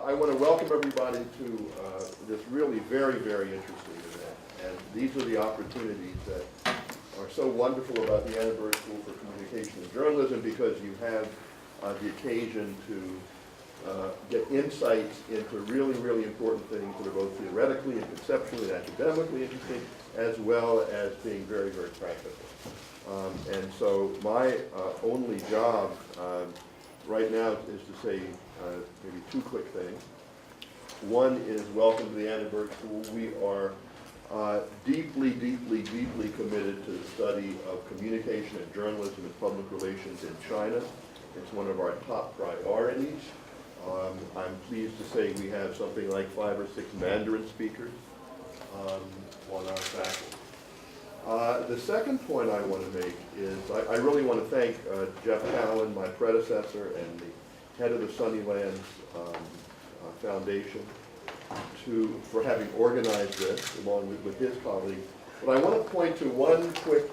I want to welcome everybody to this really very, very interesting event. And these are the opportunities that are so wonderful about the Annenberg School for Communication and Journalism, because you have the occasion to get insights into really, really important things that are both theoretically and conceptually and academically interesting, as well as being very, very practical. And so my only job right now is to say maybe two quick things. One is welcome to the Annenberg School. We are deeply, deeply, deeply committed to the study of communication and journalism and public relations in China. It's one of our top priorities. I'm pleased to say we have something like 5 or 6 Mandarin speakers on our faculty. The second point I want to make is I really want to thank Geoff Cowan, my predecessor, and the head of the Sunnylands Foundation for having organized this along with his colleagues. But I want to point to one quick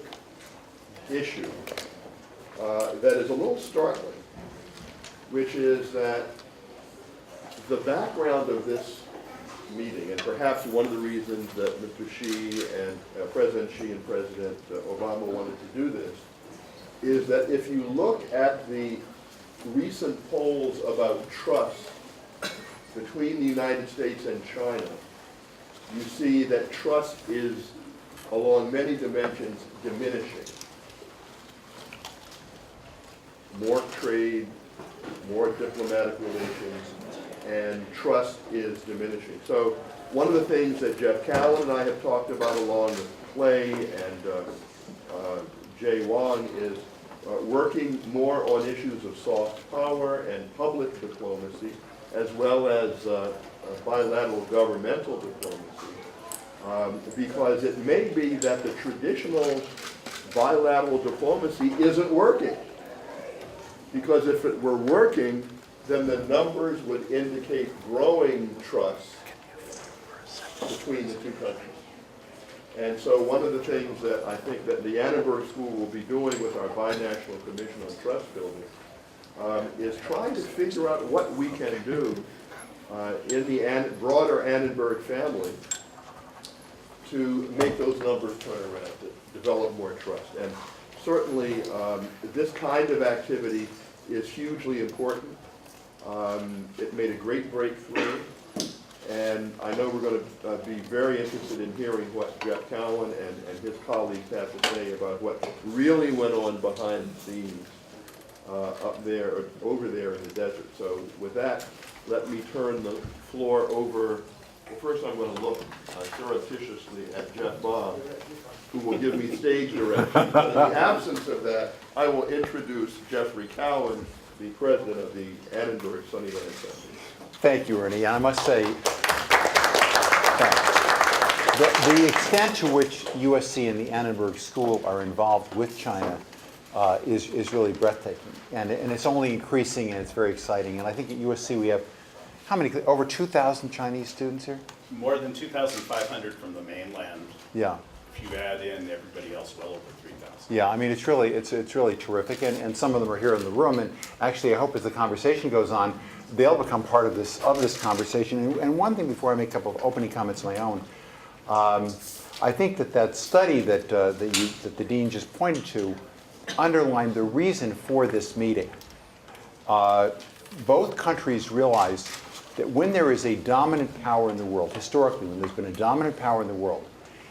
issue that is a little startling, which is that the background of this meeting, and perhaps one of the reasons that Mr. Xi and President Xi and President Obama wanted to do this, is that if you look at the recent polls about trust between the United States and China, you see that trust is, along many dimensions, diminishing. More trade, more diplomatic relations, and trust is diminishing. So one of the things that Geoff Cowan and I have talked about, along with Clay and Jay Wong, is working more on issues of soft power and public diplomacy, as well as bilateral governmental diplomacy, because it may be that the traditional bilateral diplomacy isn't working. Because if it were working, then the numbers would indicate growing trust between the two countries. And so one of the things that I think that the Annenberg School will be doing with our Binational Commission on Trust Building is trying to figure out what we can do in the broader Annenberg family to make those numbers turn around, to develop more trust. And certainly this kind of activity is hugely important. It made a great breakthrough, and I know we're going to be very interested in hearing what Geoff Cowan and his colleagues have to say about what really went on behind the scenes up there, or over there in the desert. So with that, let me turn the floor over. Well, first I'm going to look surreptitiously at Jeff Bob, who will give me stage direction. But in the absence of that, I will introduce Geoffrey Cowan, the president of the Annenberg Sunnyside Foundation. Thank you, Ernie. And I must say, the extent to which USC and the Annenberg School are involved with China is really breathtaking. And it's only increasing, and it's very exciting. And I think at USC we have, how many, over 2,000 Chinese students here? More than 2,500 from the mainland. Yeah. If you add in everybody else, well over 3,000. Yeah, I mean, it's really terrific, and some of them are here in the room, and actually I hope as the conversation goes on, they'll become part of this conversation. And one thing before I make a couple of opening comments of my own, I think that study that the dean just pointed to underlined the reason for this meeting. Both countries realized that when there is a dominant power in the world, historically, when there's been a dominant power in the world,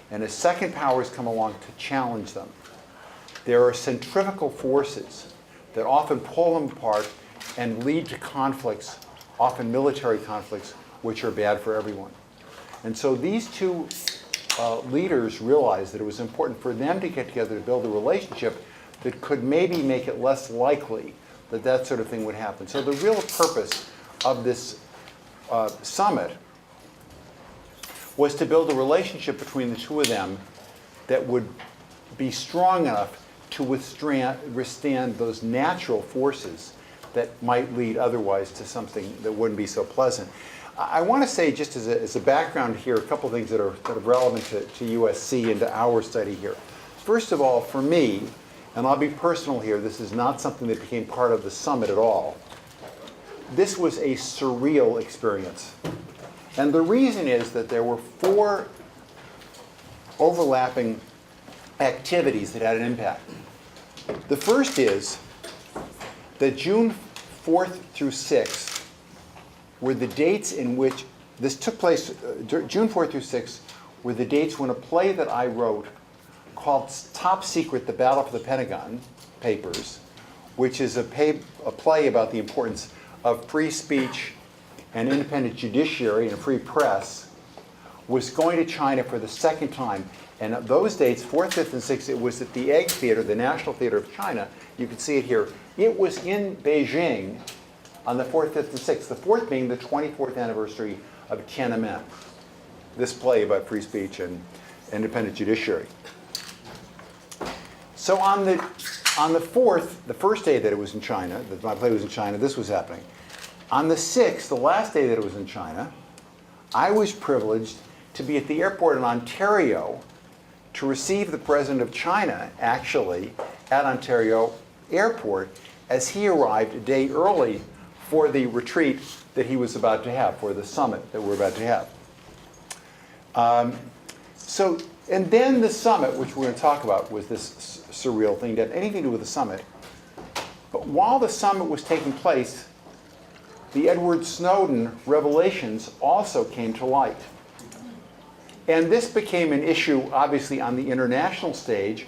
and a second power has come along to challenge them, there are centrifugal forces that often pull them apart and lead to conflicts, often military conflicts, which are bad for everyone. And so these two leaders realized that it was important for them to get together to build a relationship that could maybe make it less likely that that sort of thing would happen. So the real purpose of this summit was to build a relationship between the two of them that would be strong enough to withstand those natural forces that might lead otherwise to something that wouldn't be so pleasant. I want to say, just as a background here, a couple of things that are relevant to USC and to our study here. First of all, for me, and I'll be personal here, this is not something that became part of the summit at all. this was a surreal experience. And the reason is that there were 4 overlapping activities that had an impact. The first is that June 4th through 6th were the dates in which this took place. June 4th through 6th were the dates when a play that I wrote called Top Secret, The Battle for the Pentagon Papers, which is a play about the importance of free speech and independent judiciary and a free press, was going to China for the second time. And those dates, 4th, 5th, and 6th, it was at the Egg Theater, the National Theater of China. You can see it here. It was in Beijing on the 4th, 5th, and 6th. The 4th being the 24th anniversary of Tiananmen, this play about free speech and independent judiciary. So on the 4th, the first day that it was in China, that my play was in China, this was happening. On the 6th, the last day that it was in China, I was privileged to be at the airport in Ontario to receive the president of China, actually, at Ontario Airport as he arrived a day early for the retreat that he was about to have, for the summit that we're about to have. And then the summit, which we're going to talk about, was this surreal thing. It didn't have anything to do with the summit. But while the summit was taking place, the Edward Snowden revelations also came to light. And this became an issue, obviously, on the international stage.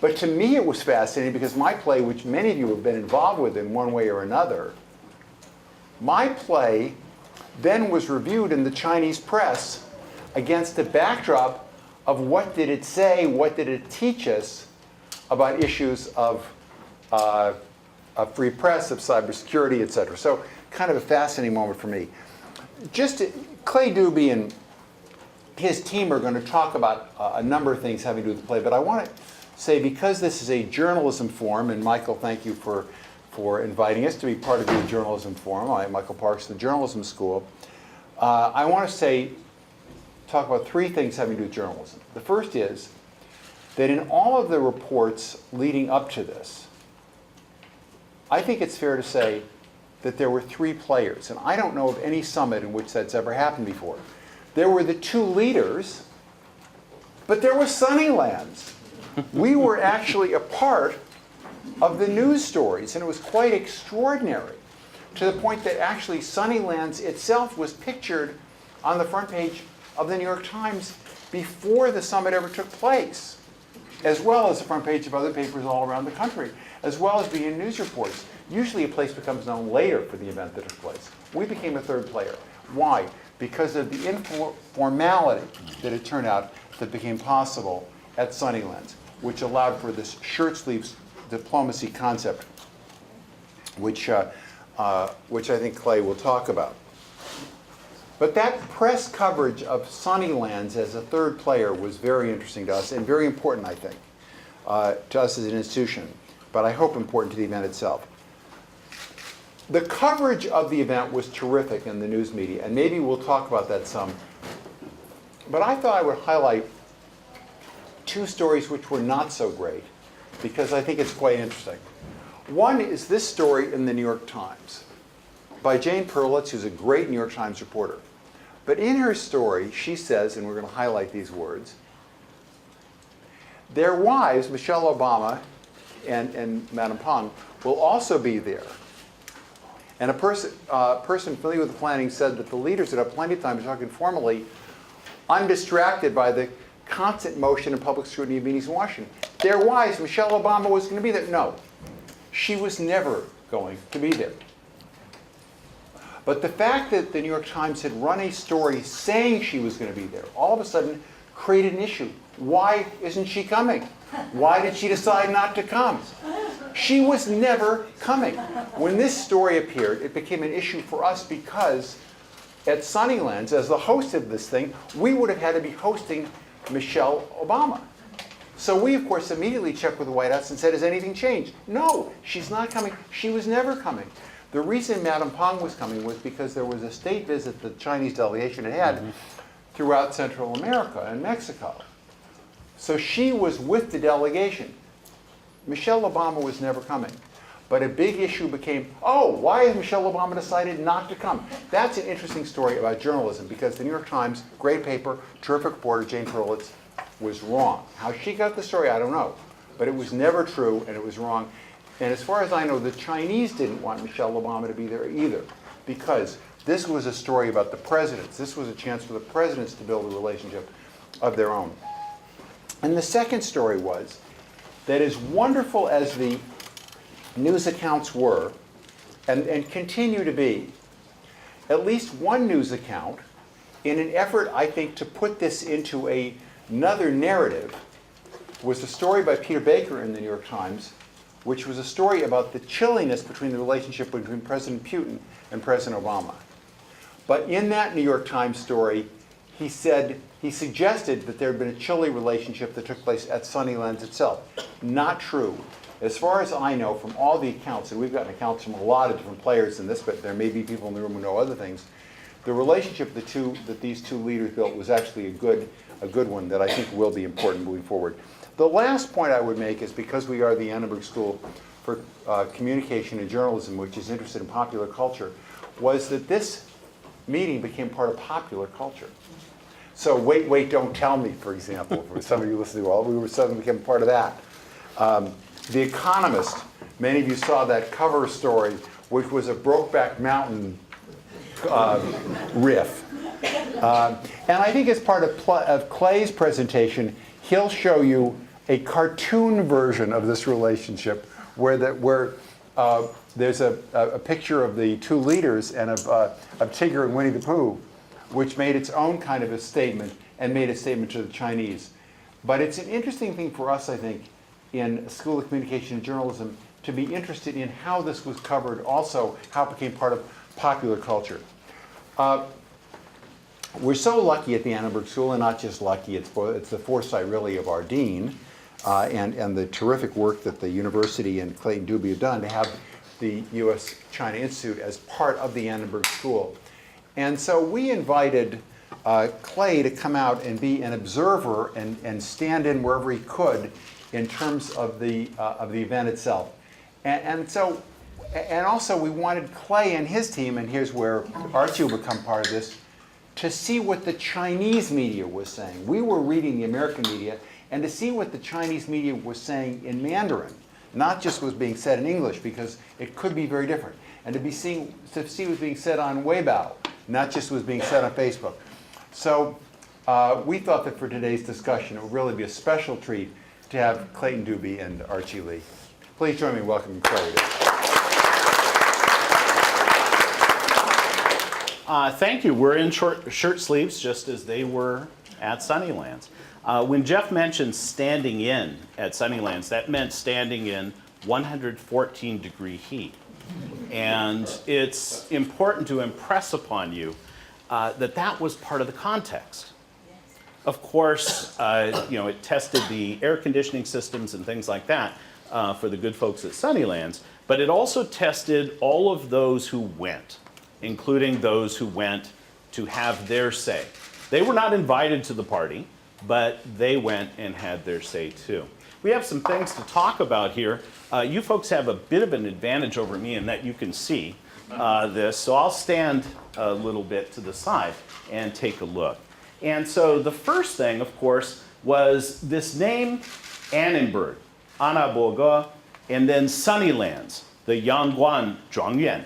But to me, it was fascinating because my play, which many of you have been involved with in one way or another, my play then was reviewed in the Chinese press against a backdrop of what did it say, what did it teach us about issues of free press, of cybersecurity, et cetera. So kind of a fascinating moment for me. Clay Dubey and his team are going to talk about a number of things having to do with the play, but I want to say, because this is a journalism forum, and Michael, thank you for inviting us to be part of your journalism forum. I'm Michael Parks, the Journalism School. I want to talk about 3 things having to do with journalism. The first is that in all of the reports leading up to this, I think it's fair to say that there were 3 players, and I don't know of any summit in which that's ever happened before. There were the 2 leaders, but there was Sunnylands. We were actually a part of the news stories, and it was quite extraordinary, to the point that actually Sunnylands itself was pictured on the front page of the New York Times before the summit ever took place, as well as the front page of other papers all around the country, as well as being in news reports. Usually a place becomes known later for the event that took place. We became a 3rd player. Why? Because of the informality that it turned out that became possible at Sunnylands, which allowed for this shirt sleeves diplomacy concept, which I think Clay will talk about. But that press coverage of Sunnylands as a 3rd player was very interesting to us and very important, I think, to us as an institution, but I hope important to the event itself. The coverage of the event was terrific in the news media, and maybe we'll talk about that some. But I thought I would highlight 2 stories which were not so great, because I think it's quite interesting. One is this story in the New York Times by Jane Perlitz, who's a great New York Times reporter. But in her story, she says, and we're going to highlight these words, their wives, Michelle Obama and Madame Peng, will also be there. And a person familiar with the planning said that the leaders would have plenty of time to talk informally, undistracted by the constant motion and public scrutiny of meetings in Washington. Their wives, Michelle Obama, was going to be there. No, she was never going to be there. But the fact that the New York Times had run a story saying she was going to be there, all of a sudden created an issue. Why isn't she coming? Why did she decide not to come? She was never coming. When this story appeared, it became an issue for us because at Sunnylands, as the host of this thing, we would have had to be hosting Michelle Obama. So we, of course, immediately checked with the White House and said, has anything changed? No, she's not coming. She was never coming. The reason Madame Peng was coming was because there was a state visit the Chinese delegation had throughout Central America and Mexico. So she was with the delegation. Michelle Obama was never coming. But a big issue became, oh, why has Michelle Obama decided not to come? That's an interesting story about journalism, because the New York Times, great paper, terrific reporter, Jane Perlitz, was wrong. How she got the story, I don't know. But it was never true, and it was wrong. And as far as I know, the Chinese didn't want Michelle Obama to be there either, because this was a story about the presidents. This was a chance for the presidents to build a relationship of their own. And the second story was that as wonderful as the news accounts were, and continue to be, at least one news account, in an effort, I think, to put this into another narrative, was a story by Peter Baker in the New York Times, which was a story about the chilliness between the relationship between President Putin and President Obama. But in that New York Times story, he suggested that there had been a chilly relationship that took place at Sunnylands itself. Not true. As far as I know, from all the accounts, and we've gotten accounts from a lot of different players in this, but there may be people in the room who know other things, the relationship that these two leaders built was actually a good one that I think will be important moving forward. The last point I would make is, because we are the Annenberg School for Communication and Journalism, which is interested in popular culture, was that this meeting became part of popular culture. So Wait, Wait, Don't Tell Me, for example, for some of you listening, well, we were suddenly became part of that. The Economist, many of you saw that cover story, which was a Brokeback Mountain riff. And I think as part of Clay's presentation, he'll show you a cartoon version of this relationship where there's a picture of the two leaders and of Tigger and Winnie the Pooh, which made its own kind of a statement and made a statement to the Chinese. But it's an interesting thing for us, I think, in School of Communication and Journalism to be interested in how this was covered, also how it became part of popular culture. We're so lucky at the Annenberg School, and not just lucky, it's the foresight really of our dean and the terrific work that the university and Clayton Dubie have done to have the U.S. China Institute as part of the Annenberg School. And so we invited Clay to come out and be an observer and stand in wherever he could in terms of the event itself. And also we wanted Clay and his team, and here's where Archie will become part of this, to see what the Chinese media was saying. We were reading the American media, and to see what the Chinese media was saying in Mandarin, not just was being said in English, because it could be very different, and to see what was being said on Weibo, not just what was being said on Facebook. So we thought that for today's discussion, it would really be a special treat to have Clayton Dubie and Archie Lee. Please join me in welcoming Clay. Thank you. We're in shirt sleeves, just as they were at Sunnylands. When Jeff mentioned standing in at Sunnylands, that meant standing in 114-degree heat. And it's important to impress upon you that was part of the context. Of course, it tested the air conditioning systems and things like that for the good folks at Sunnylands, but it also tested all of those who went, including those who went to have their say. They were not invited to the party, but they went and had their say too. We have some things to talk about here. You folks have a bit of an advantage over me in that you can see this, so I'll stand a little bit to the side and take a look. And so the first thing, of course, was this name, Annenberg, Annenberg, and then Sunnylands, the Yangguan Zhuangyuan,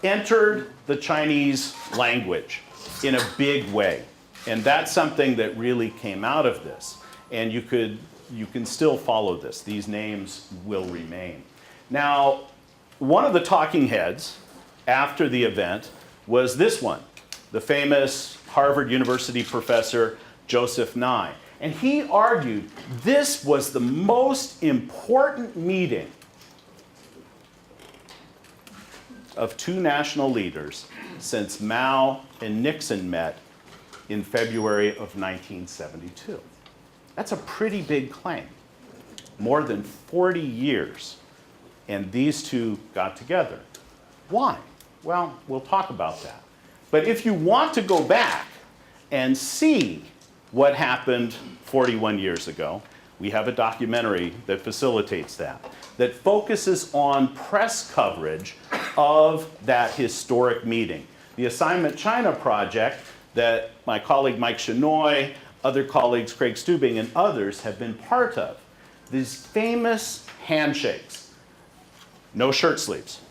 entered the Chinese language in a big way. And that's something that really came out of this. And you can still follow this. These names will remain. Now, one of the talking heads after the event was this one, the famous Harvard University professor, Joseph Nye. And he argued this was the most important meeting of two national leaders since Mao and Nixon met in February of 1972. That's a pretty big claim. More than 40 years, and these two got together. Why? Well, we'll talk about that. But if you want to go back and see what happened 41 years ago, We have a documentary that facilitates that focuses on press coverage of that historic meeting. The Assignment China project that my colleague Mike Shinoy, other colleagues, Craig Stubing, and others have been part of. These famous handshakes. No shirt sleeves.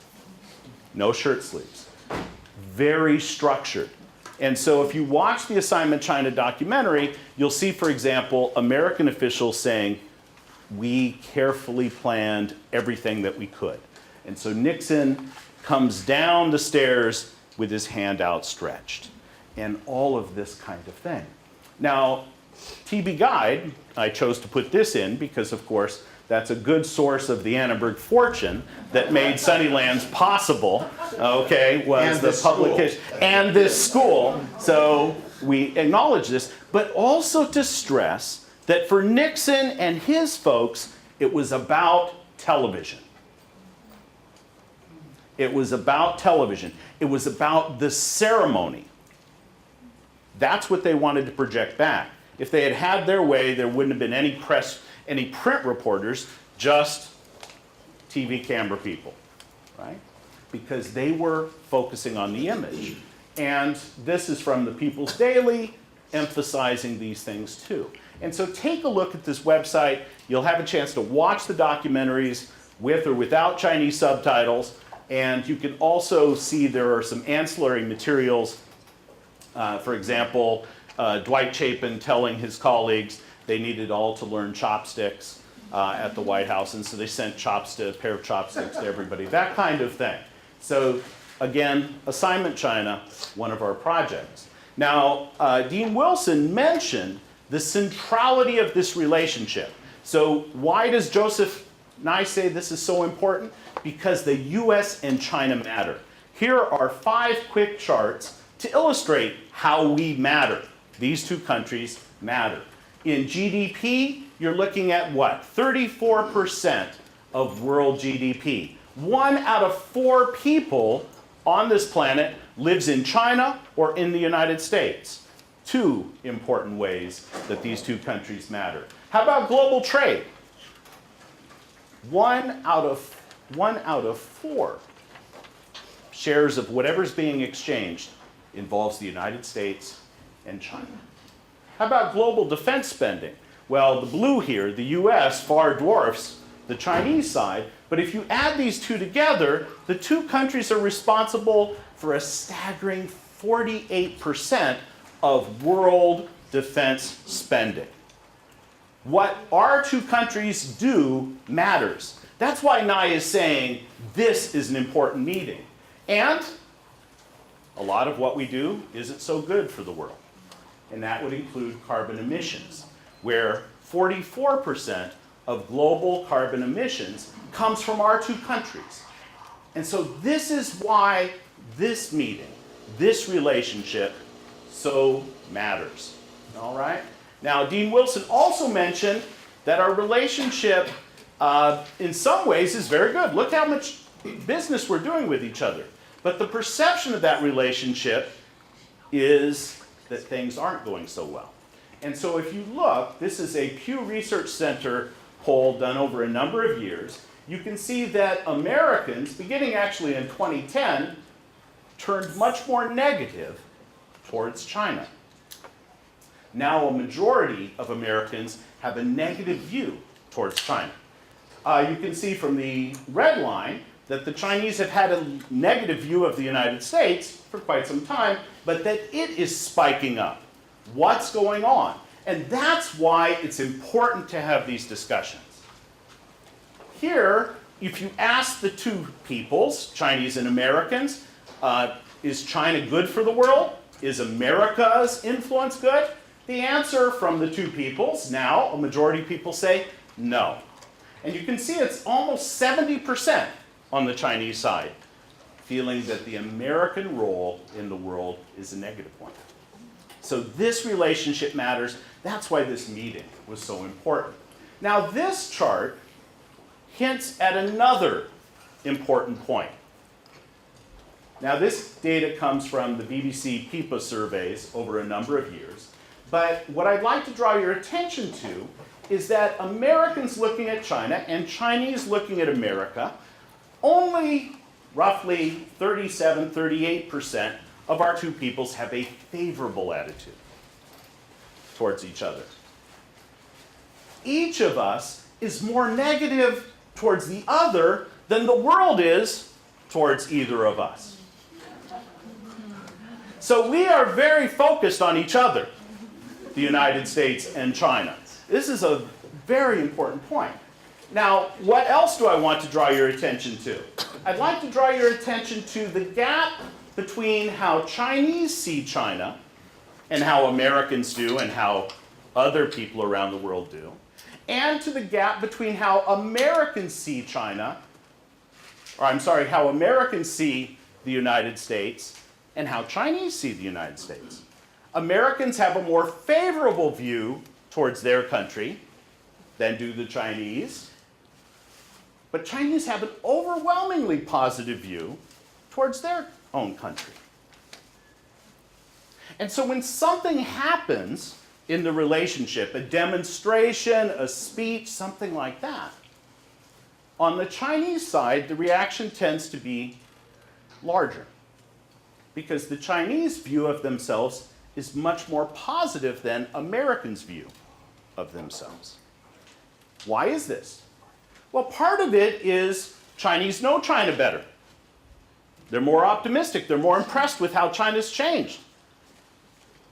No shirt sleeves. Very structured. And so if you watch the Assignment China documentary, you'll see, for example, American officials saying, we carefully planned everything that we could. And so Nixon comes down the stairs with his hand outstretched, and all of this kind of thing. Now, TB Guide, I chose to put this in because, of course, that's a good source of the Annenberg fortune that made Sunnylands possible, okay, was the publication. And this school. So we acknowledge this, but also to stress that for Nixon and his folks, it was about television. It was about television. It was about the ceremony. That's what they wanted to project back. If they had had their way, there wouldn't have been any press, any print reporters, just TV camera people, right? Because they were focusing on the image. And this is from the People's Daily, emphasizing these things too. And so take a look at this website. You'll have a chance to watch the documentaries with or without Chinese subtitles. And you can also see there are some ancillary materials. For example, Dwight Chapin telling his colleagues they needed all to learn chopsticks at the White House, and so they sent a pair of chopsticks to everybody, that kind of thing. So again, Assignment China, one of our projects. Now, Dean Wilson mentioned the centrality of this relationship. So why does Joseph Nye say this is so important? Because the US and China matter. Here are 5 quick charts to illustrate how we matter. These two countries matter. In GDP, you're looking at what? 34% of world GDP. 1 out of 4 people on this planet lives in China or in the United States. 2 important ways that these two countries matter. How about global trade? 1 out of 4 shares of whatever's being exchanged involves the United States and China. How about global defense spending? Well, the blue here, the US, far dwarfs the Chinese side, but if you add these two together, the two countries are responsible for a staggering 48% of world defense spending. What our two countries do matters. That's why Nye is saying this is an important meeting. And a lot of what we do isn't so good for the world. And that would include carbon emissions, where 44% of global carbon emissions comes from our two countries. And so this is why this meeting, this relationship, so matters. All right? Now, Dean Wilson also mentioned that our relationship, in some ways, is very good. Look how much business we're doing with each other. But the perception of that relationship is that things aren't going so well. And so if you look, this is a Pew Research Center poll done over a number of years. You can see that Americans, beginning actually in 2010, turned much more negative towards China. Now a majority of Americans have a negative view towards China. You can see from the red line that the Chinese have had a negative view of the United States for quite some time, but that it is spiking up. What's going on? And that's why it's important to have these discussions. Here, if you ask the two peoples, Chinese and Americans, is China good for the world? Is America's influence good? The answer from the two peoples, now a majority of people say no. And you can see it's almost 70% on the Chinese side, feeling that the American role in the world is a negative one. So this relationship matters. That's why this meeting was so important. Now this chart hints at another important point. Now this data comes from the BBC PIPA surveys over a number of years. But what I'd like to draw your attention to is that Americans looking at China and Chinese looking at America, only roughly 37, 38% of our two peoples have a favorable attitude towards each other. Each of us is more negative towards the other than the world is towards either of us. So we are very focused on each other, the United States and China. This is a very important point. Now, what else do I want to draw your attention to? I'd like to draw your attention to the gap between how Chinese see China and how Americans do and how other people around the world do, and to the gap between how Americans see China, or I'm sorry, how Americans see the United States and how Chinese see the United States. Americans have a more favorable view towards their country than do the Chinese, but Chinese have an overwhelmingly positive view towards their own country. And so when something happens in the relationship, a demonstration, a speech, something like that, on the Chinese side, the reaction tends to be larger, because the Chinese view of themselves is much more positive than Americans' view of themselves. Why is this? Well, part of it is Chinese know China better. They're more optimistic. They're more impressed with how China's changed.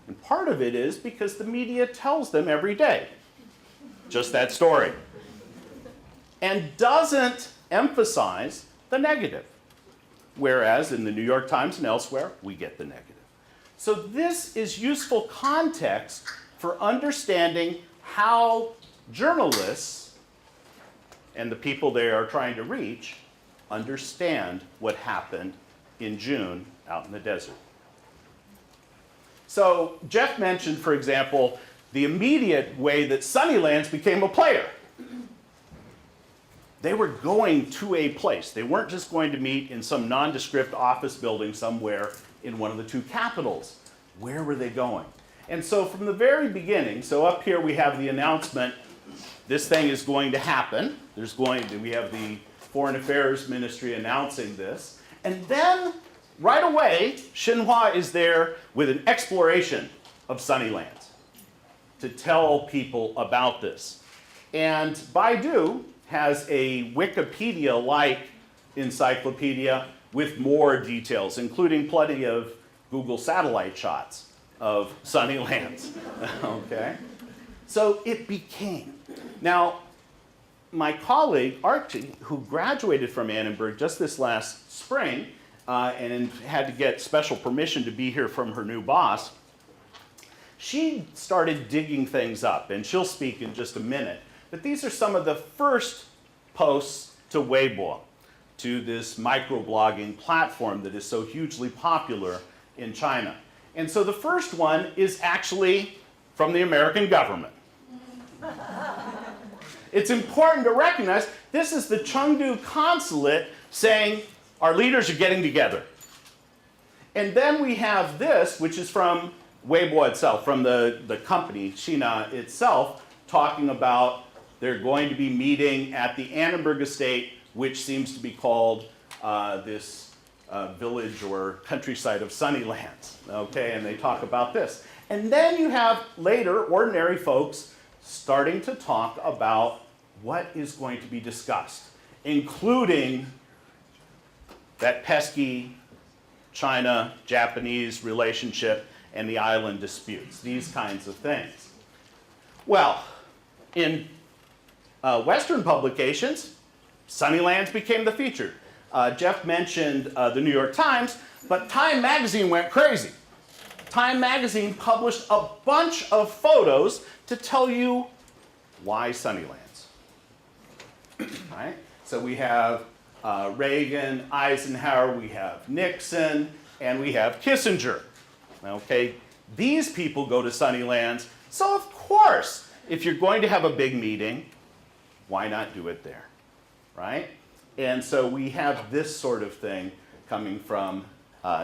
And part of it is because the media tells them every day just that story and doesn't emphasize the negative. Whereas in the New York Times and elsewhere, we get the negative. So this is useful context for understanding how journalists and the people they are trying to reach understand what happened in June out in the desert. So Jeff mentioned, for example, the immediate way that Sunnylands became a player. They were going to a place. They weren't just going to meet in some nondescript office building somewhere in one of the two capitals. Where were they going? And so from the very beginning, so up here we have the announcement, this thing is going to happen. We have the Foreign Affairs Ministry announcing this. And then right away, Xinhua is there with an exploration of Sunnylands to tell people about this. And Baidu has a Wikipedia-like encyclopedia with more details, including plenty of Google satellite shots of Sunnylands. Okay? So it became. Now, my colleague, Archie, who graduated from Annenberg just this last spring, and had to get special permission to be here from her new boss, she started digging things up, and she'll speak in just a minute. But these are some of the first posts to Weibo, to this microblogging platform that is so hugely popular in China. And so the first one is actually from the American government. It's important to recognize this is the Chengdu consulate saying our leaders are getting together. And then we have this, which is from Weibo itself, from the company, China itself, talking about they're going to be meeting at the Annenberg estate, which seems to be called this village or countryside of Sunnylands. Okay, and they talk about this. And then you have later ordinary folks starting to talk about what is going to be discussed, including that pesky China-Japanese relationship and the island disputes, these kinds of things. Well, in Western publications, Sunnylands became the feature. Jeff mentioned the New York Times, but Time magazine went crazy. Time magazine published a bunch of photos to tell you why Sunnylands. Right? So we have Reagan, Eisenhower, we have Nixon, and we have Kissinger. Okay, these people go to Sunnylands, so of course, if you're going to have a big meeting, why not do it there, right? And so we have this sort of thing coming from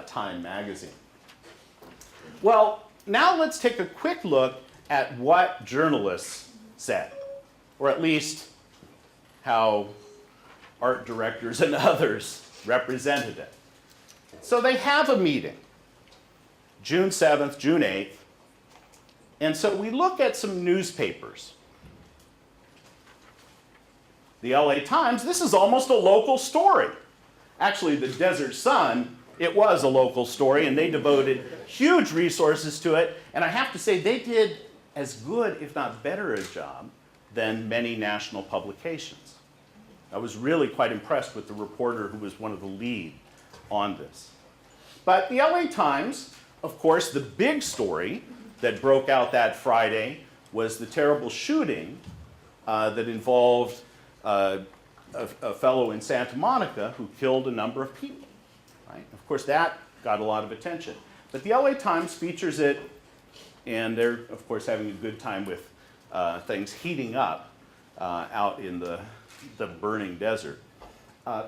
Time magazine. Well, now let's take a quick look at what journalists said, or at least how art directors and others represented it. So they have a meeting, June 7th, June 8th, and so we look at some newspapers. The LA Times, this is almost a local story. Actually, the Desert Sun, it was a local story, and they devoted huge resources to it, and I have to say they did as good, if not better, a job than many national publications. I was really quite impressed with the reporter who was one of the lead on this. But the LA Times, of course, the big story that broke out that Friday was the terrible shooting that involved a fellow in Santa Monica who killed a number of people. Right? Of course, that got a lot of attention. But the LA Times features it, and they're, of course, having a good time with things heating up out in the burning desert.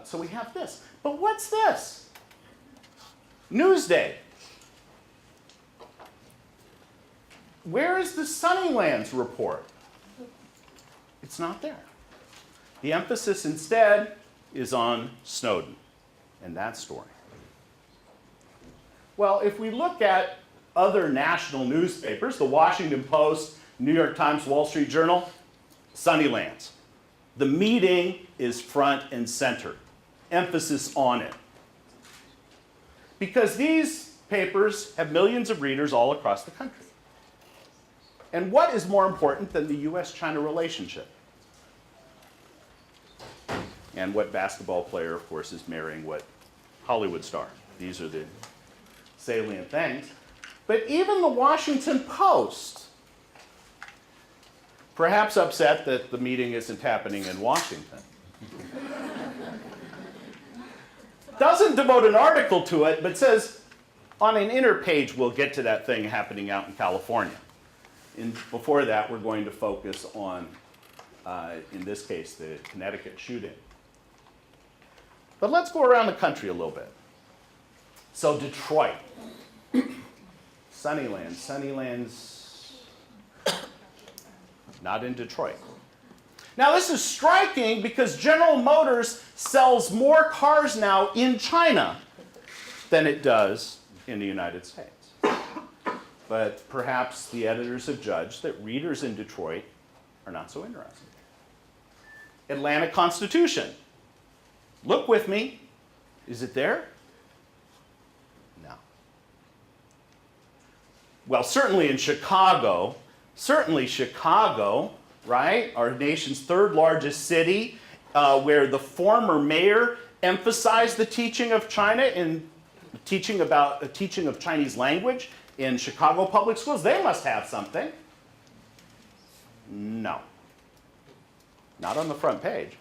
So we have this. But what's this? Newsday. Where is the Sunnylands report? It's not there. The emphasis instead is on Snowden and that story. Well, if we look at other national newspapers, the Washington Post, New York Times, Wall Street Journal, Sunnylands. The meeting is front and center. Emphasis on it. Because these papers have millions of readers all across the country. And what is more important than the U.S. China relationship? And what basketball player, of course, is marrying what Hollywood star? These are the salient things. But even the Washington Post, perhaps upset that the meeting isn't happening in Washington, doesn't devote an article to it, but says on an inner page we'll get to that thing happening out in California. And before that, we're going to focus on, in this case, the Connecticut shooting. But let's go around the country a little bit. So Detroit, Sunnylands, not in Detroit. Now this is striking because General Motors sells more cars now in China than it does in the United States. But perhaps the editors have judged that readers in Detroit are not so interested. Atlanta Constitution. Look with me. Is it there? No. Well, certainly in Chicago, right? Our nation's third largest city, where the former mayor emphasized the teaching of China in teaching of Chinese language in Chicago public schools. They must have something. No. Not on the front page.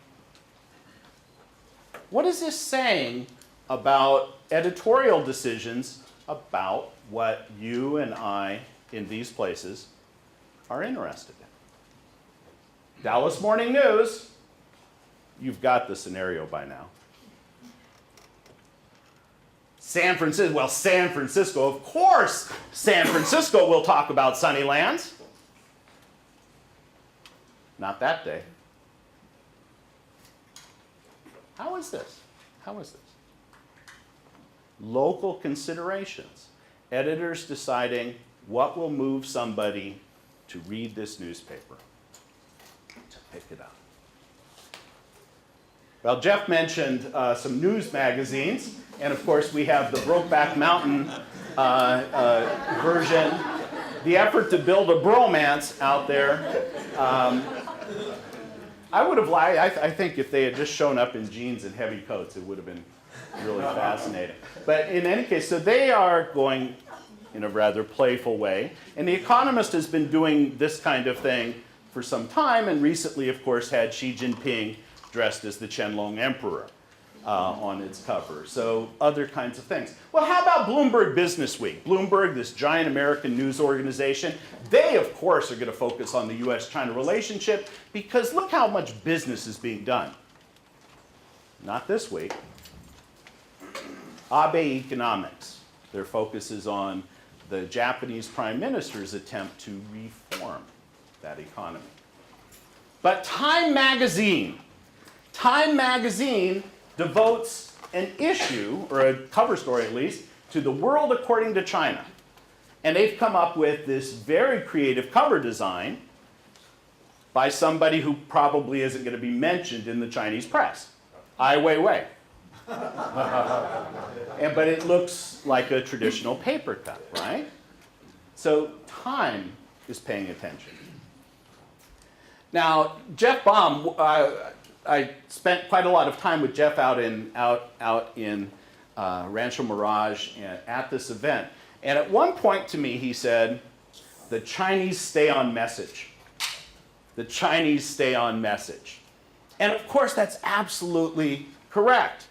What is this saying about editorial decisions about what you and I in these places are interested in? Dallas Morning News, you've got the scenario by now. San Francisco, of course, San Francisco will talk about Sunnylands. Not that day. How is this? Local considerations. Editors deciding what will move somebody to read this newspaper, to pick it up. Well, Jeff mentioned some news magazines, and of course we have the Brokeback Mountain version, the effort to build a bromance out there. I would have liked, I think if they had just shown up in jeans and heavy coats, it would have been really fascinating. But in any case, so they are going in a rather playful way. And The Economist has been doing this kind of thing for some time, and recently, of course, had Xi Jinping dressed as the Qianlong Emperor on its cover. So other kinds of things. Well, how about Bloomberg Business Week? Bloomberg, this giant American news organization, they, of course, are going to focus on the U.S. China relationship because look how much business is being done. Not this week. Abe Economics. Their focus is on the Japanese Prime Minister's attempt to reform transform that economy. But Time Magazine devotes an issue, or a cover story at least, to the world according to China. And they've come up with this very creative cover design by somebody who probably isn't going to be mentioned in the Chinese press. Ai Weiwei. But it looks like a traditional paper cut, right? So Time is paying attention. Now, Jeff Baum, I spent quite a lot of time with Jeff out in Rancho Mirage at this event. And at one point to me, he said, the Chinese stay on message. The Chinese stay on message. And of course, that's absolutely correct,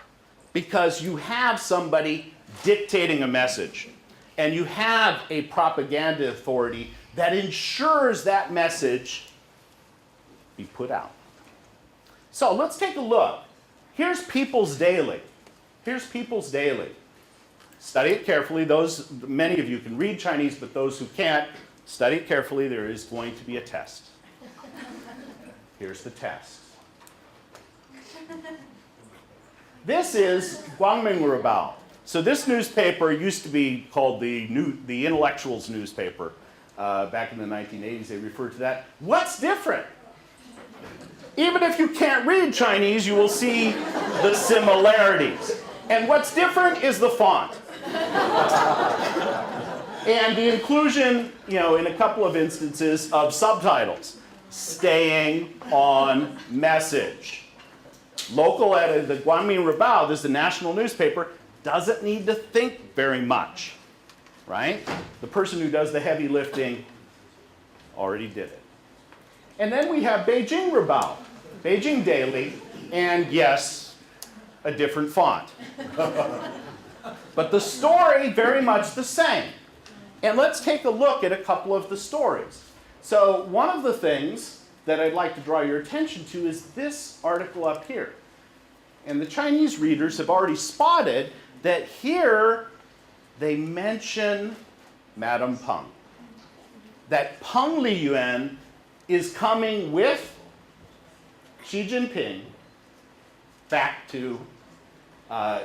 because you have somebody dictating a message, and you have a propaganda authority that ensures that message be put out. So let's take a look. Here's People's Daily. Here's People's Daily. Study it carefully. Many of you can read Chinese, but those who can't, study it carefully. There is going to be a test. Here's the test. This is Guangming Ribao. So this newspaper used to be called the Intellectuals newspaper. Back in the 1980s, they referred to that. What's different? Even if you can't read Chinese, you will see the similarities. And what's different is the font. And the inclusion, in a couple of instances, of subtitles. Staying on message. Local at the Guangming Ribao, this is the national newspaper, doesn't need to think very much, right? The person who does the heavy lifting already did it. And then we have Beijing Ribao, Beijing Daily, and yes, a different font. But the story, very much the same. And let's take a look at a couple of the stories. So one of the things that I'd like to draw your attention to is this article up here. And the Chinese readers have already spotted that here they mention Madame Peng. That Peng Liyuan is coming with Xi Jinping back to,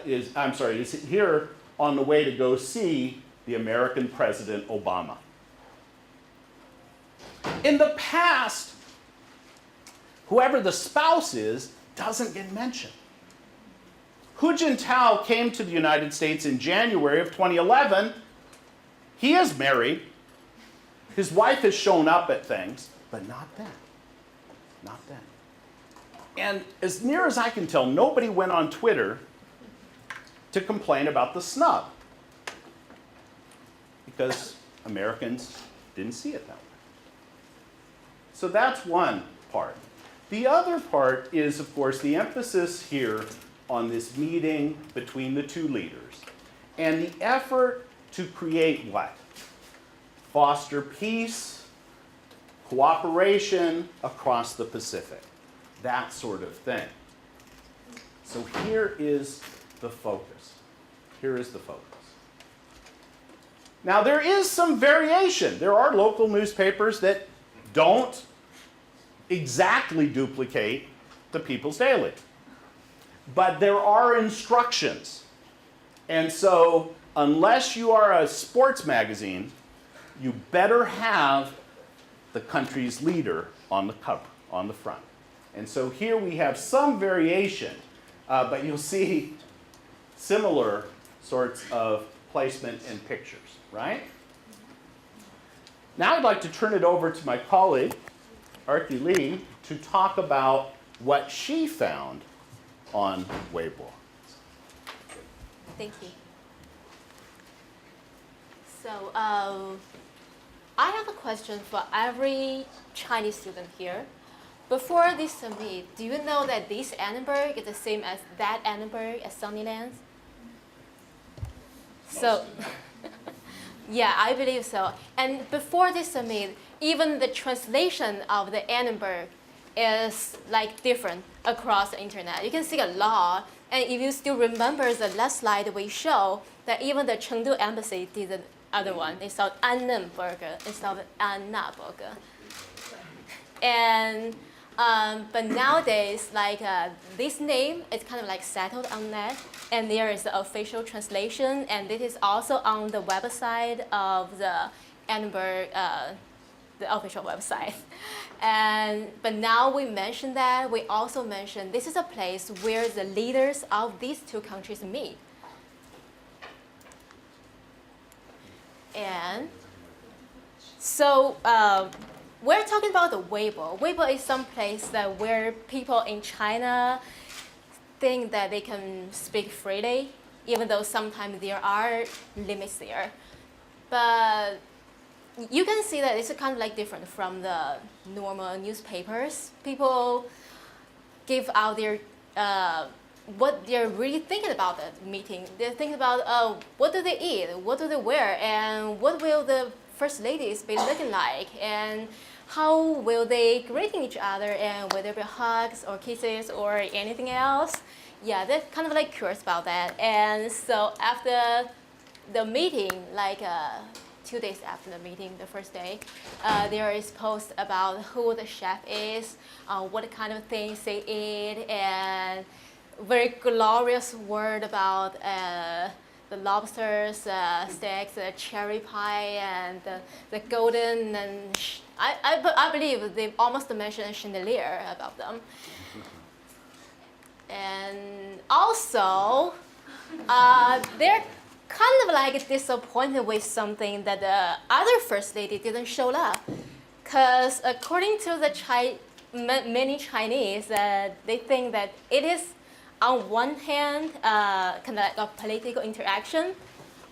is here on the way to go see the American President Obama. In the past, whoever the spouse is doesn't get mentioned. Hu Jintao came to the United States in January of 2011. He is married. His wife has shown up at things, but not then. Not then. And as near as I can tell, nobody went on Twitter to complain about the snub, because Americans didn't see it that way. So that's one part. The other part is, of course, the emphasis here on this meeting between the two leaders and the effort to create what? Foster peace, cooperation across the Pacific, that sort of thing. So here is the focus. Here is the focus. Now, there is some variation. There are local newspapers that don't exactly duplicate the People's Daily. But there are instructions. And so, unless you are a sports magazine, you better have the country's leader on the cover, on the front. And so here we have some variation, but you'll see similar sorts of placement and pictures, right? Now I'd like to turn it over to my colleague, Arthi Lee, to talk about what she found on Weibo. Thank you. So I have a question for every Chinese student here. Before this summit, do you know that this Annenberg is the same as that Annenberg at Sunnylands? So, yeah, I believe so. And before this summit, even the translation of the Annenberg is like different across the internet. You can see a lot. And if you still remember the last slide we show, that even the Chengdu embassy did the other one. It's called Annenberg instead of Annaberg. And but nowadays, like this name is kind of like settled on that, and there is the official translation, and this is also on the website of the Annenberg, the official website. But now we mention that, we also mention this is a place where the leaders of these two countries meet. And so we're talking about the Weibo. Weibo is some place that where people in China think that they can speak freely, even though sometimes there are limits there. But you can see that it's kind of like different from the normal newspapers. People give out their what they're really thinking about the meeting. They're thinking about what do they eat, what do they wear, and what will the first ladies be looking like, and how will they greeting each other, and will there be hugs or kisses or anything else? Yeah, they're kind of like curious about that. And so after the meeting, like 2 days after the meeting, the first day, there is post about who the chef is, what kind of things they eat, and very glorious word about the lobsters, steaks, cherry pie, and the golden, and I believe they almost mentioned chandelier about them. And also, they're kind of like disappointed with something that the other first lady didn't show up. Because according to the many Chinese, they think that it is on one hand kind of like a political interaction,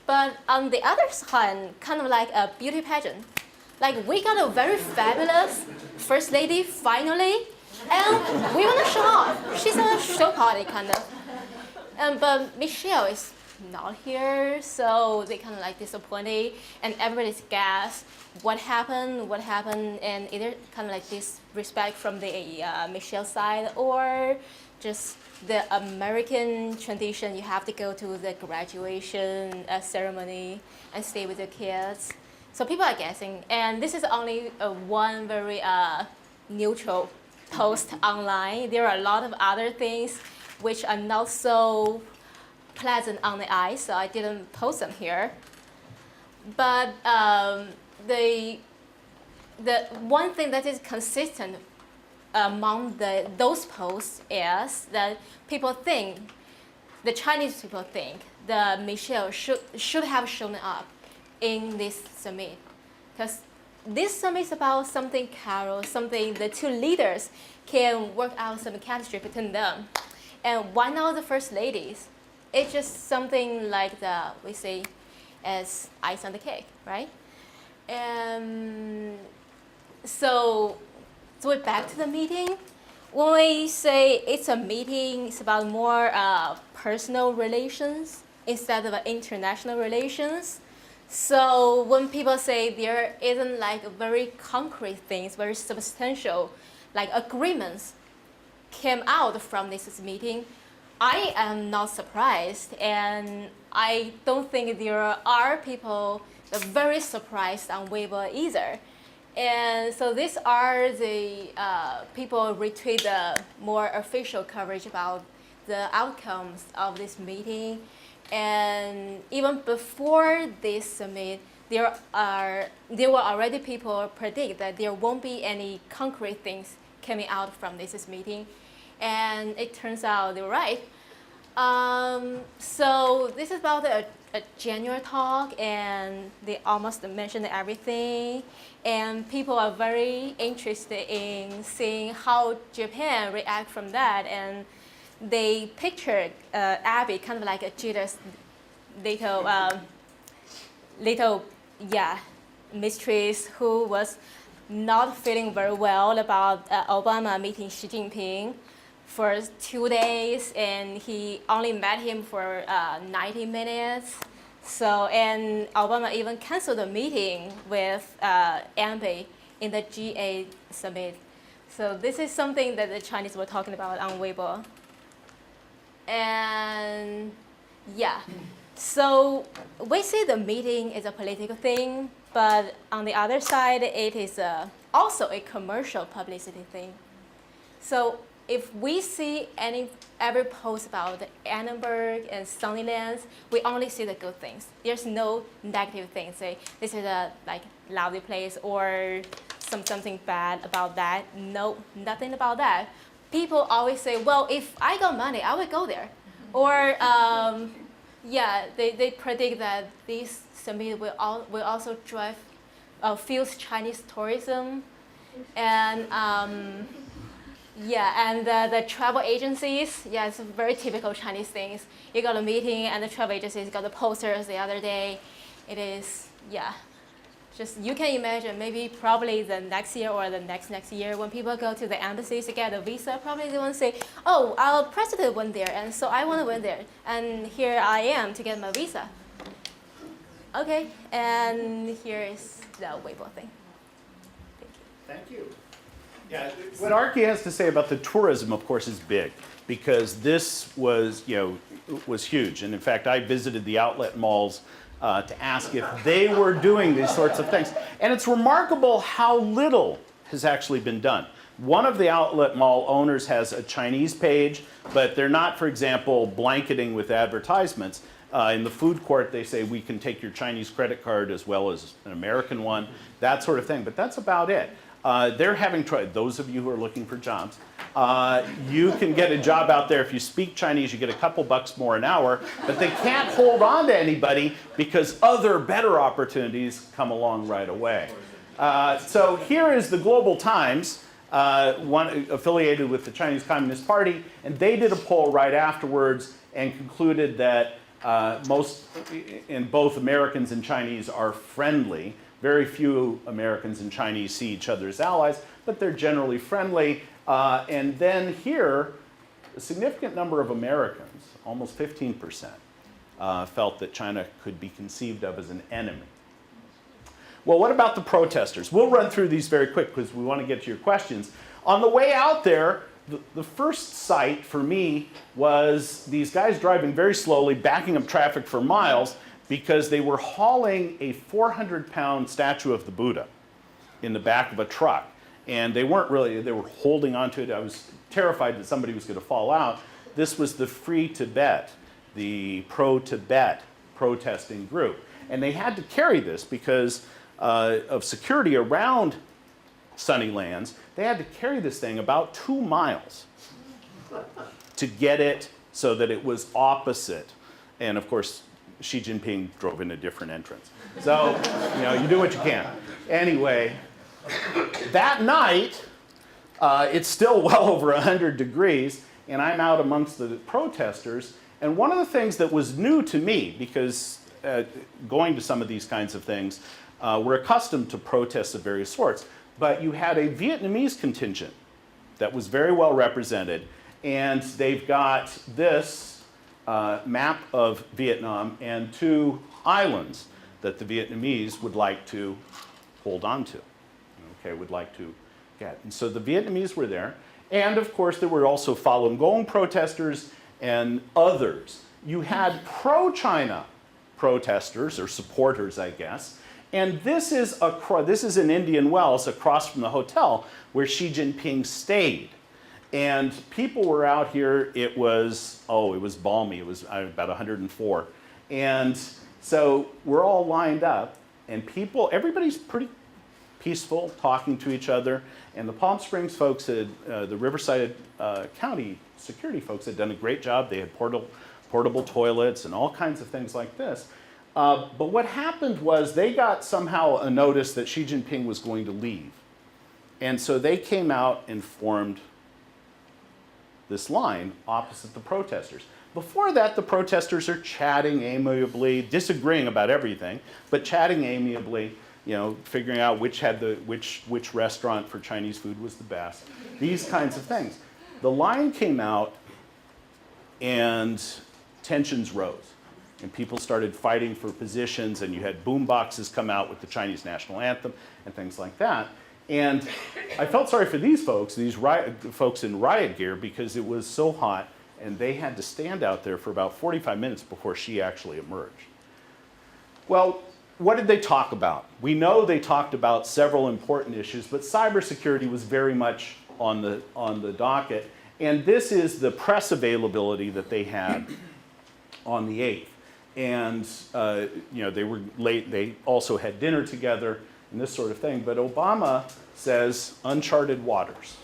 but on the other hand, kind of like a beauty pageant. Like we got a very fabulous first lady finally, and we want to show off. She's a show party kind of. But Michelle is not here, so they kind of like disappointed, and everybody's gasped. What happened, and either kind of like disrespect from the Michelle side, or just the American tradition, you have to go to the graduation ceremony and stay with the kids. So people are guessing, and this is only one very neutral post online. There are a lot of other things which are not so pleasant on the eye, so I didn't post them here. But the one thing that is consistent among those posts is that people think, the Chinese people think, that Michelle should have shown up in this summit. Because this summit is about something carol, something the two leaders can work out some chemistry between them. And why not the first ladies? It's just something like we say as ice on the cake, right? So we're back to the meeting. When we say it's a meeting, it's about more personal relations instead of international relations. So when people say there isn't like very concrete things, very substantial, like agreements came out from this meeting, I am not surprised, and I don't think there are people that are very surprised on Weibo either. And so these are the people retweet the more official coverage about the outcomes of this meeting. And even before this summit, there were already people predict that there won't be any concrete things coming out from this meeting. And it turns out they were right. So this is about a general talk, and they almost mentioned everything. And people are very interested in seeing how Japan react from that. And they pictured Abby kind of like a Judas little mistress who was not feeling very well about Obama meeting Xi Jinping for 2 days, and he only met him for 90 minutes. So, and Obama even canceled the meeting with Anbe in the G8 summit. So this is something that the Chinese were talking about on Weibo. And yeah, so we say the meeting is a political thing, but on the other side, it is a also a commercial publicity thing. So if we see ever post about the Annenberg and Sunnylands, we only see the good things. There's no negative things. Say this is a lovely place or something bad about that. No, nothing about that. People always say, well, if I got money, I would go there. Or yeah, they predict that this summit will also drive fuel Chinese tourism, and yeah, and the travel agencies, yeah, it's very typical Chinese things. You got a meeting and the travel agencies got the posters the other day. It is, yeah, just you can imagine maybe probably the next year or the next year when people go to the embassies to get a visa, probably they want to say, oh, our president went there and so I want to went there and here I am to get my visa. Okay, and here is the Weibo thing. Thank you. Yeah, what Archie has to say about the tourism, of course, is big because this was, was huge. And in fact, I visited the outlet malls to ask if they were doing these sorts of things. And it's remarkable how little has actually been done. One of the outlet mall owners has a Chinese page, but they're not, for example, blanketing with advertisements. In the food court, they say we can take your Chinese credit card as well as an American one, that sort of thing. But that's about it. They're having tried, those of you who are looking for jobs, you can get a job out there. If you speak Chinese, you get a couple bucks more an hour, but they can't hold on to anybody because other better opportunities come along right away. So here is the Global Times, one affiliated with the Chinese Communist Party, and they did a poll right afterwards and concluded that both Americans and Chinese are friendly. Very few Americans and Chinese see each other as allies, but they're generally friendly. And then here, a significant number of Americans, almost 15%, felt that China could be conceived of as an enemy. Well, what about the protesters? We'll run through these very quick because we want to get to your questions. On the way out there, the first sight for me was these guys driving very slowly, backing up traffic for miles, because they were hauling a 400-pound statue of the Buddha in the back of a truck. And they weren't really, they were holding onto it. I was terrified that somebody was going to fall out. This was the Free Tibet, the pro-Tibet protesting group. And they had to carry this because of security around Sunnylands. They had to carry this thing about 2 miles to get it so that it was opposite. And of course, Xi Jinping drove in a different entrance. So, you do what you can. Anyway, that night, it's still well over 100 degrees, and I'm out amongst the protesters. And one of the things that was new to me, because going to some of these kinds of things, we're accustomed to protests of various sorts, but you had a Vietnamese contingent that was very well represented, and they've got this map of Vietnam and 2 islands that the Vietnamese would like to hold on to, would like to get. And so the Vietnamese were there. And of course, there were also Falun Gong protesters and others. You had pro-China protesters, or supporters, I guess. And this is in Indian Wells, across from the hotel where Xi Jinping stayed. And people were out here, it was balmy, it was about 104. And so we're all lined up, and everybody's pretty peaceful, talking to each other. And the Palm Springs folks, the Riverside County security folks had done a great job. They had portable toilets and all kinds of things like this. But what happened was they got somehow a notice that Xi Jinping was going to leave. And so they came out and formed this line opposite the protesters. Before that, the protesters are chatting amiably, disagreeing about everything, but chatting amiably, figuring out which restaurant for Chinese food was the best, these kinds of things. The line came out and tensions rose. And people started fighting for positions, and you had boom boxes come out with the Chinese national anthem and things like that. And I felt sorry for these folks folks in riot gear, because it was so hot, and they had to stand out there for about 45 minutes before Xi actually emerged. Well, what did they talk about? We know they talked about several important issues, but cybersecurity was very much on the docket. And this is the press availability that they had on the 8th. And they were late. They also had dinner together and this sort of thing. But Obama says uncharted waters.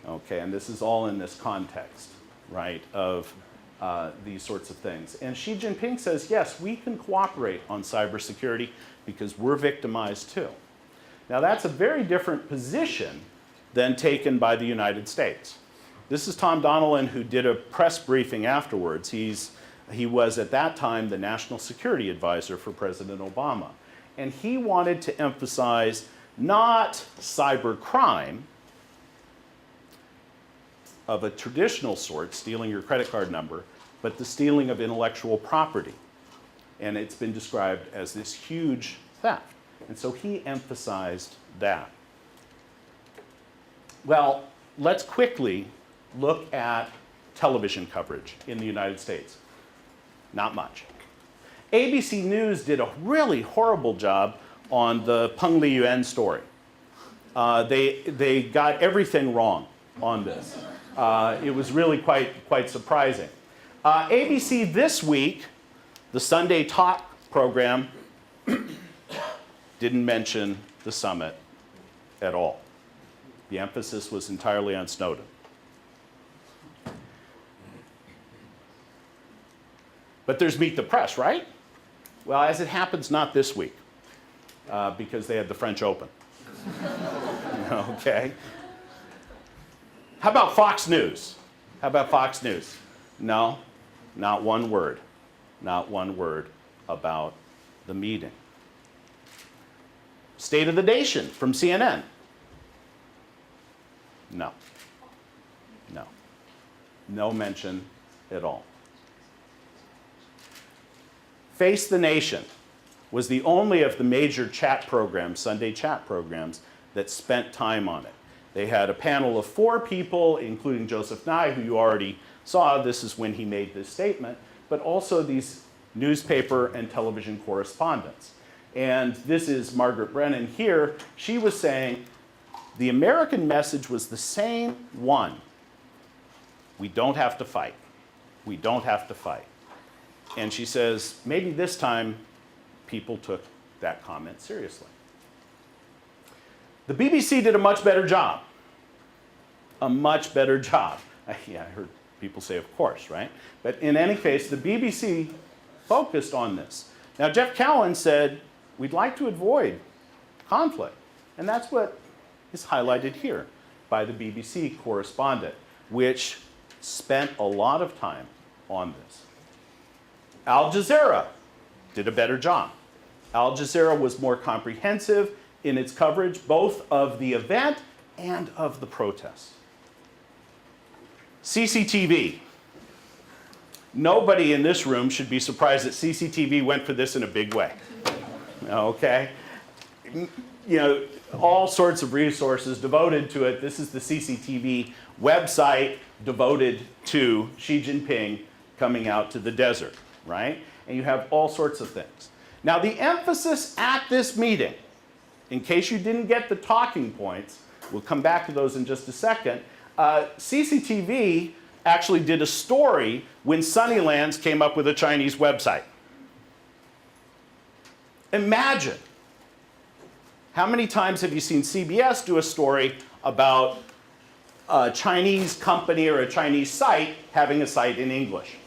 Okay, and this is all in this context, right, of these sorts of things. And Xi Jinping says, yes, we can cooperate on cybersecurity because we're victimized too. Now that's a very different position than taken by the United States. This is Tom Donilon, who did a press briefing afterwards. He was at that time the National Security Advisor for President Obama. And he wanted to emphasize not cyber crime of a traditional sort, stealing your credit card number, but the stealing of intellectual property. And it's been described as this huge theft. And so he emphasized that. Well, let's quickly look at television coverage in the United States. Not much. ABC News did a really horrible job on the Peng Liyuan story. They got everything wrong on this. It was really quite surprising. ABC this week, the Sunday Talk program, didn't mention the summit at all. The emphasis was entirely on Snowden. But there's Meet the Press, right? Well, as it happens, not this week, because they had the French Open. Okay. How about Fox News? How about Fox News? No, not one word. Not one word about the meeting. State of the Nation from CNN. No. No. No mention at all. Face the Nation was the only of the major chat programs, Sunday chat programs, that spent time on it. They had a panel of 4 people, including Joseph Nye, who you already saw. This is when he made this statement, but also these newspaper and television correspondents. And this is Margaret Brennan here. She was saying the American message was the same one. We don't have to fight. We don't have to fight. And she says, maybe this time people took that comment seriously. The BBC did a much better job. A much better job. Yeah, I heard people say, of course, right? But in any case, the BBC focused on this. Now, Geoff Cowan said, we'd like to avoid conflict. And that's what is highlighted here by the BBC correspondent, which spent a lot of time on this. Al Jazeera did a better job. Al Jazeera was more comprehensive in its coverage, both of the event and of the protests. CCTV. Nobody in this room should be surprised that CCTV went for this in a big way. Okay? You know, all sorts of resources devoted to it. This is the CCTV website devoted to Xi Jinping coming out to the desert, right? And you have all sorts of things. Now, the emphasis at this meeting, in case you didn't get the talking points, we'll come back to those in just a second, CCTV actually did a story when Sunnylands came up with a Chinese website. Imagine, how many times have you seen CBS do a story about a Chinese company or a Chinese site having a site in English?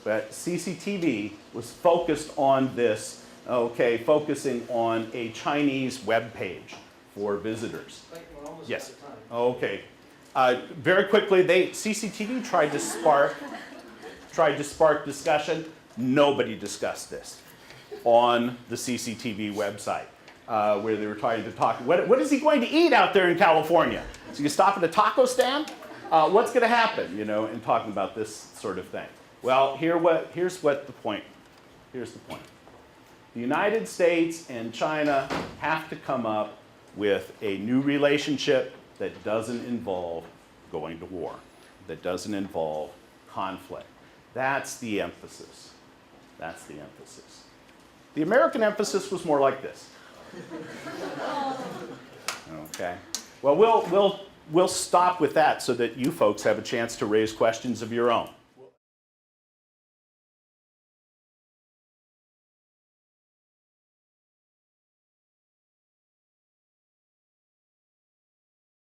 But CCTV was focused on this, okay, focusing on a Chinese web page for visitors. Yes. Okay. Very quickly, CCTV tried to spark discussion. Nobody discussed this on the CCTV website, where they were trying to talk. What is he going to eat out there in California? So you stop at a taco stand? What's going to happen? You know, in talking about this sort of thing. Well, here's what the point. Here's the point. The United States and China have to come up with a new relationship that doesn't involve going to war, that doesn't involve conflict. That's the emphasis. That's the emphasis. The American emphasis was more like this. Okay. Well, we'll stop with that so that you folks have a chance to raise questions of your own.